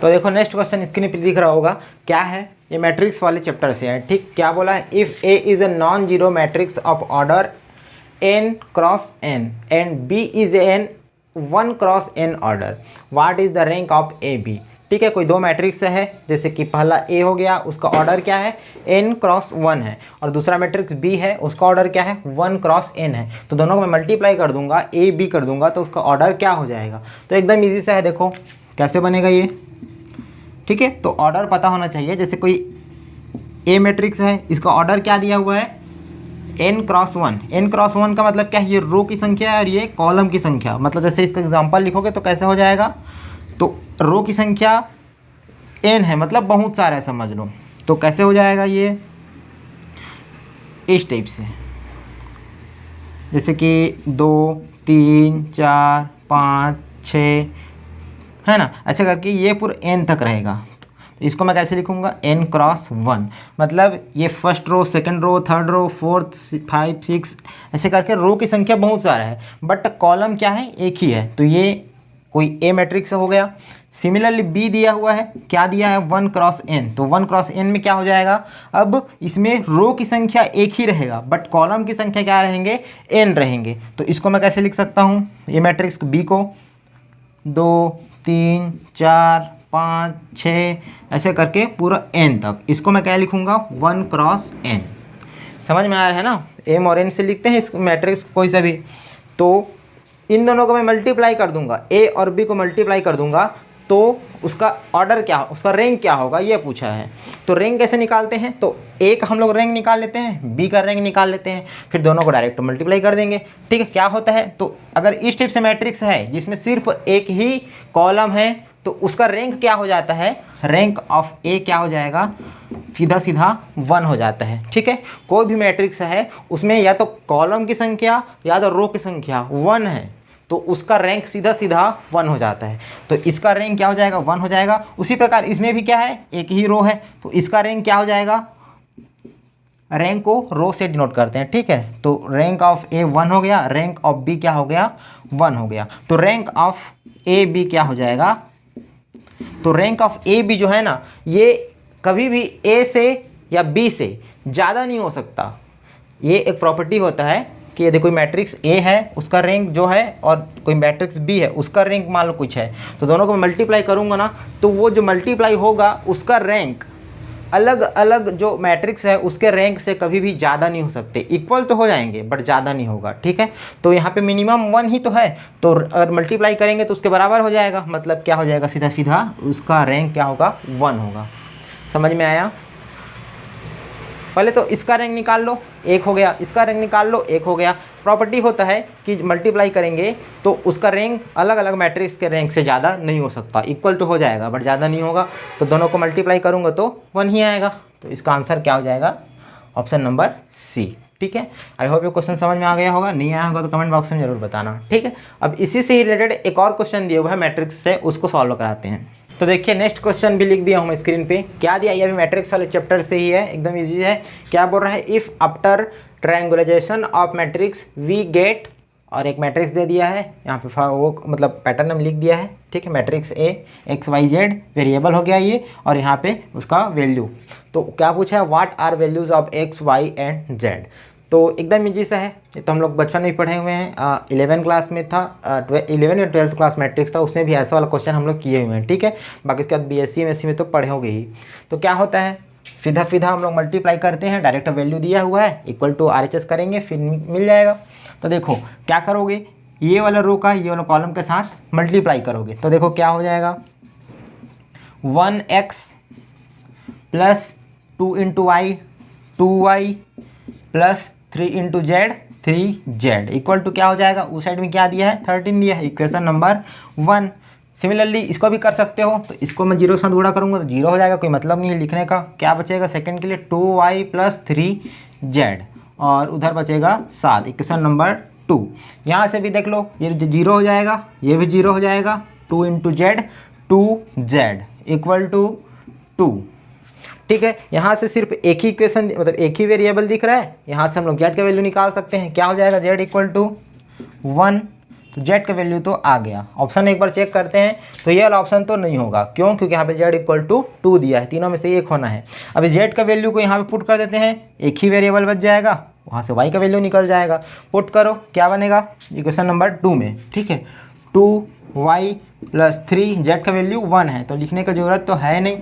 तो देखो next question screen पे दिख रहा होगा, क्या है ये मैट्रिक्स वाले चैप्टर से है। ठीक, क्या बोला है, if A is a non zero matrix of order n cross n and b is an 1 cross n order, what is the rank of A B. ठीक है, कोई दो मैट्रिक्स है, जैसे कि पहला ए हो गया, उसका ऑर्डर क्या है n क्रॉस 1 है, और दूसरा मैट्रिक्स बी है, उसका ऑर्डर क्या है 1 क्रॉस n है। तो दोनों को मैं मल्टीप्लाई कर दूंगा, ए बी कर दूंगा, तो उसका ऑर्डर क्या हो जाएगा। तो एकदम ईजी सा है, देखो कैसे बनेगा ये। ठीक है, तो ऑर्डर पता होना चाहिए। जैसे कोई ए मैट्रिक्स है, इसका ऑर्डर क्या दिया हुआ है n क्रॉस 1। n क्रॉस 1 का मतलब क्या है, ये रो की संख्या है और ये कॉलम की संख्या। मतलब जैसे इसका एग्जांपल लिखोगे तो कैसे हो जाएगा, तो रो की संख्या n है, मतलब बहुत सारा है समझ लो। तो कैसे हो जाएगा ये, इस टाइप से, जैसे कि 2 3 4 5 6 है ना, ऐसे करके ये पूरा n तक रहेगा। तो इसको मैं कैसे लिखूंगा, n क्रॉस 1, मतलब ये first row, second row, third row, fourth, 5 6 ऐसे करके रो की संख्या बहुत सारा है, बट कॉलम क्या है एक ही है। तो ये कोई ए मैट्रिक्स हो गया। सिमिलरली बी दिया हुआ है, क्या दिया है 1 क्रॉस n। तो 1 क्रॉस n में क्या हो जाएगा, अब इसमें रो की संख्या एक ही रहेगा, बट कॉलम की संख्या क्या रहेंगे, n रहेंगे। तो इसको मैं कैसे लिख सकता हूँ, ये मैट्रिक्स बी को 2 3 4 5 6 ऐसे करके पूरा n तक, इसको मैं क्या लिखूंगा 1 क्रॉस n। समझ में आ रहा है ना, m और n से लिखते हैं इस मैट्रिक्स कोई सा भी। तो इन दोनों को मैं मल्टीप्लाई कर दूंगा, a और b को मल्टीप्लाई कर दूंगा, तो उसका ऑर्डर क्या, उसका रैंक क्या होगा ये पूछा है। तो रैंक कैसे निकालते हैं, तो a का हम लोग रैंक निकाल लेते हैं, b का रैंक निकाल लेते हैं, फिर दोनों को डायरेक्ट मल्टीप्लाई कर देंगे। ठीक है, क्या होता है, तो अगर इस टाइप से मैट्रिक्स है जिसमें सिर्फ एक ही कॉलम है, तो उसका रैंक क्या हो जाता है, रैंक ऑफ ए क्या हो जाएगा, सीधा सीधा 1 हो जाता है। ठीक है, कोई भी मैट्रिक्स है उसमें या तो कॉलम की संख्या या तो रो की संख्या 1 है, तो उसका रैंक सीधा सीधा 1 हो जाता है। तो इसका रैंक क्या हो जाएगा, 1 हो जाएगा। उसी प्रकार इसमें भी क्या है, एक ही रो है, तो इसका रैंक क्या हो जाएगा, रैंक को रो से डिनोट करते हैं। ठीक है, तो रैंक ऑफ ए 1 हो गया, रैंक ऑफ बी क्या हो गया 1 हो गया। तो रैंक ऑफ ए बी क्या हो जाएगा, तो रैंक ऑफ ए बी जो है ना, ये कभी भी ए से या बी से ज़्यादा नहीं हो सकता। ये एक प्रॉपर्टी होता है कि यदि कोई मैट्रिक्स ए है उसका रैंक जो है, और कोई मैट्रिक्स बी है उसका रैंक मान लो कुछ है, तो दोनों को मल्टीप्लाई करूँगा ना, तो वो जो मल्टीप्लाई होगा उसका रैंक अलग अलग जो मैट्रिक्स है उसके रैंक से कभी भी ज़्यादा नहीं हो सकते। इक्वल तो हो जाएंगे बट ज़्यादा नहीं होगा। ठीक है, तो यहाँ पे मिनिमम 1 ही तो है, तो अगर मल्टीप्लाई करेंगे तो उसके बराबर हो जाएगा, मतलब क्या हो जाएगा, सीधा सीधा उसका रैंक क्या होगा 1 होगा। समझ में आया। पहले तो इसका रैंक निकाल लो, 1 हो गया, इसका रैंक निकाल लो, 1 हो गया। प्रॉपर्टी होता है कि मल्टीप्लाई करेंगे तो उसका रैंक अलग अलग मैट्रिक्स के रैंक से ज़्यादा नहीं हो सकता। इक्वल तो हो जाएगा बट ज़्यादा नहीं होगा, तो दोनों को मल्टीप्लाई करूँगा तो 1 ही आएगा। तो इसका आंसर क्या हो जाएगा, ऑप्शन नंबर सी। ठीक है, आई होप ये क्वेश्चन समझ में आ गया होगा, नहीं आया होगा तो कमेंट बॉक्स में जरूर बताना। ठीक है, अब इसी से ही रिलेटेड एक और क्वेश्चन दिया हुआ है मैट्रिक्स से, उसको सॉल्व कराते हैं। तो देखिए नेक्स्ट क्वेश्चन भी लिख दिया हूँ मैं स्क्रीन पे, क्या दिया, ये भी मैट्रिक्स वाले चैप्टर से ही है, एकदम इजी है। क्या बोल रहा है, if after triangularisation of matrix we get, और एक मैट्रिक्स दे दिया है यहाँ पे, वो मतलब पैटर्न में लिख दिया है। ठीक है, matrix A X Y Z variable हो गया ये, और यहाँ पे उसका वैल्यू। तो क्या पूछा है, what are values of X Y and Z. तो एकदम ईजी सा है, ये तो हम लोग बचपन में ही पढ़े हुए हैं, 11 क्लास में था, 11 या 12th क्लास मैट्रिक्स था, उसमें भी ऐसा वाला क्वेश्चन हम लोग किए हुए हैं। ठीक है, बाकी उसके बाद BSc MSc में तो पढ़े होंगे ही। तो क्या होता है, सीधा सीधा हम लोग मल्टीप्लाई करते हैं, डायरेक्ट वैल्यू दिया हुआ है इक्वल टू RHS करेंगे, फिर मिल जाएगा। तो देखो क्या करोगे, ये वाला रो का ये वाला कॉलम के साथ मल्टीप्लाई करोगे, तो देखो क्या हो जाएगा, 1x plus 2 into Y 2y plus 3 into Z 3z equal to क्या हो जाएगा, उस साइड में क्या दिया है 13 दिया है, इक्वेशन नंबर 1। सिमिलरली इसको भी कर सकते हो, तो इसको मैं 0 के साथ गुणा करूँगा तो 0 हो जाएगा, कोई मतलब नहीं है लिखने का। क्या बचेगा सेकंड के लिए, 2y प्लस 3z, और उधर बचेगा 7, इक्वेशन नंबर 2। यहाँ से भी देख लो, ये 0 हो जाएगा, ये भी 0 हो जाएगा, 2 into Z 2z equal to 2। ठीक है, यहाँ से सिर्फ एक ही इक्वेशन, मतलब एक ही वेरिएबल दिख रहा है, यहाँ से हम लोग जेड का वैल्यू निकाल सकते हैं। क्या हो जाएगा, जेड इक्वल टू 1 तो जेड का वैल्यू तो आ गया। ऑप्शन एक बार चेक करते हैं, तो ये वाला ऑप्शन तो नहीं होगा, क्यों? क्योंकि यहाँ पे जेड इक्वल टू 2 दिया है, तीनों में से एक होना है। अब जेड का वैल्यू को यहाँ पे पुट कर देते हैं, एक ही वेरिएबल बच जाएगा, वहाँ से वाई का वैल्यू निकल जाएगा। पुट करो, क्या बनेगा इक्वेशन नंबर 2 में, ठीक है, 2y + 3, जेड का वैल्यू 1 है तो लिखने की ज़रूरत तो है नहीं,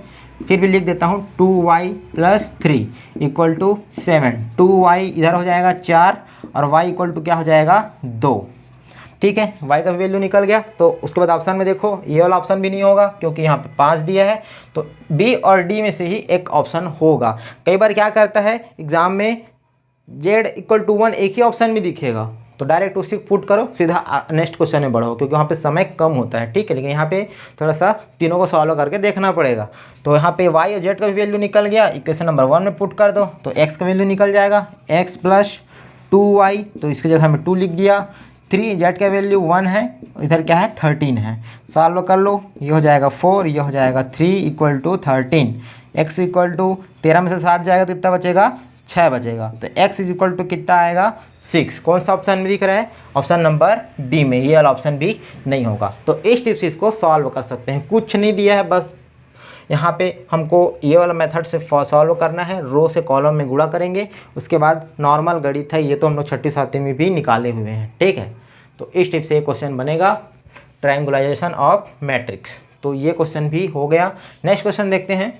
फिर भी लिख देता हूँ 2y + 3 = 7। 2y इधर हो जाएगा 4 और y इक्वल टू क्या हो जाएगा 2, ठीक है। y का वैल्यू निकल गया। तो उसके बाद ऑप्शन में देखो, ये वाला ऑप्शन भी नहीं होगा क्योंकि यहाँ पे 5 दिया है, तो b और d में से ही एक ऑप्शन होगा। कई बार क्या करता है एग्जाम में, z = 1 एक ही ऑप्शन में दिखेगा तो डायरेक्ट उसी पुट करो, सीधा नेक्स्ट क्वेश्चन में बढ़ो, क्योंकि वहाँ पे समय कम होता है, ठीक है। लेकिन यहाँ पे थोड़ा सा तीनों को सॉल्व करके देखना पड़ेगा। तो यहाँ पे y और z का भी वैल्यू निकल गया, इक्वेशन नंबर 1 में पुट कर दो तो x का वैल्यू निकल जाएगा, x + 2y, तो इसकी जगह में 2 लिख दिया। 3, z का वैल्यू 1 है, इधर क्या है 13 है, सॉल्व कर लो, ये हो जाएगा 4, ये हो जाएगा 3 = 13। x = 13 में से 7 जाएगा तो कितना बचेगा 6 बचेगा, तो x = कितना आएगा 6। कौन सा ऑप्शन में दिख रहा है? ऑप्शन नंबर डी में, ये वाला ऑप्शन भी नहीं होगा। तो इस टिप से इसको सॉल्व कर सकते हैं, कुछ नहीं दिया है, बस यहाँ पे हमको ये वाला मेथड से सॉल्व करना है, रो से कॉलम में गुणा करेंगे, उसके बाद नॉर्मल गणित है, ये तो हम लोग 6ठी 7वीं में भी निकाले हुए हैं, ठीक है। तो इस टिप से ये क्वेश्चन बनेगा, ट्रायंगुलाइजेशन ऑफ मैट्रिक्स। तो ये क्वेश्चन भी हो गया। नेक्स्ट क्वेश्चन देखते हैं।